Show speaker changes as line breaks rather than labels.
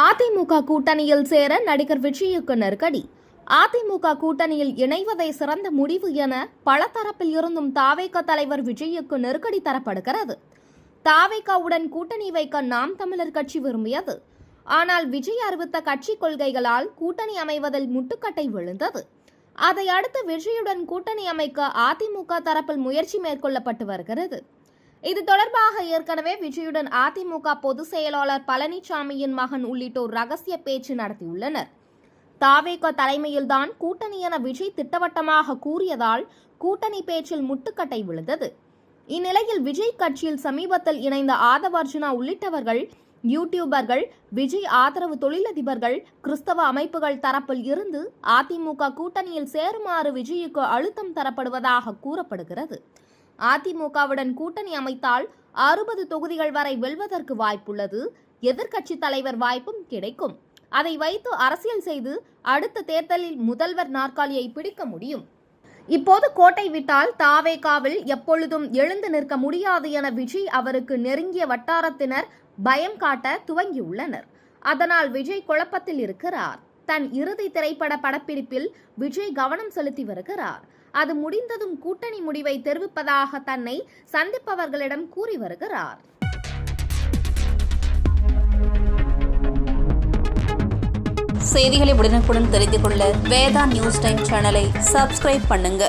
அதிமுக கூட்டணியில் சேர நடிகர் விஜய்க்கு நெருக்கடி. அதிமுக கூட்டணியில் இணைவதே சிறந்த முடிவு என பல தரப்பில் இருந்தும் தாவேக தலைவர் விஜய்க்கு நெருக்கடி தரப்படுகிறது. தாவேகாவுடன் கூட்டணி வைக்க நாம் தமிழர் கட்சி விரும்பியது. ஆனால் விஜய் அறிவித்த கட்சி கொள்கைகளால் கூட்டணி அமைவதில் முட்டுக்கட்டை விழுந்தது. அதை அடுத்து விஜயுடன் கூட்டணி அமைக்க அதிமுக தரப்பில் முயற்சி மேற்கொள்ளப்பட்டு வருகிறது. இது தொடர்பாக ஏற்கனவே விஜயுடன் அதிமுக பொதுச் செயலாளர் பழனிசாமியின் மகன் உள்ளிட்டோர் ரகசிய பேச்சு நடத்தியுள்ளனர். தாவேக தலைமையில்தான் கூட்டணி என விஜய் திட்டவட்டமாக கூறியதால் கூட்டணி பேச்சில் முட்டுக்கட்டை விழுந்தது. இந்நிலையில் விஜய் கட்சியில் சமீபத்தில் இணைந்த ஆதவர்ஜுனா உள்ளிட்டவர்கள், யூடியூபர்கள், விஜய் ஆதரவு தொழிலதிபர்கள், கிறிஸ்தவ அமைப்புகள் தரப்பில் இருந்து அதிமுக கூட்டணியில் சேருமாறு விஜய்க்கு அழுத்தம் தரப்படுவதாக கூறப்படுகிறது. அதிமுகவுடன் கூட்டணி அமைத்தால் 60 தொகுதிகள் வரை வெல்வதற்கு வாய்ப்புள்ளது. எதிர்க்கட்சி தலைவர் வாய்ப்பும் கிடைக்கும். அதை வைத்து அரசியல் செய்து அடுத்த தேர்தலில் முதல்வர் நாற்காலியை பிடிக்க முடியும். இப்போது கோட்டை விட்டால் தாவேகாவில் எப்பொழுதும் எழுந்து நிற்க முடியாது என விஜய் அவருக்கு நெருங்கிய வட்டாரத்தினர் பயம் காட்ட துவங்கியுள்ளனர். அதனால் விஜய் குழப்பத்தில் இருக்கிறார். தன் இறுதி திரைப்பட படப்பிடிப்பில் விஜய் கவனம் செலுத்தி வருகிறார். அது முடிந்ததும் கூட்டணி முடிவை தெரிவிப்பதாக தன்னை சந்திப்பவர்களிடம் கூறி வருகிறார்.
செய்திகளை உடனுக்குடன் தெரிந்து கொள்ள வேதா நியூஸ் டைம் சேனலை சப்ஸ்கிரைப் பண்ணுங்க.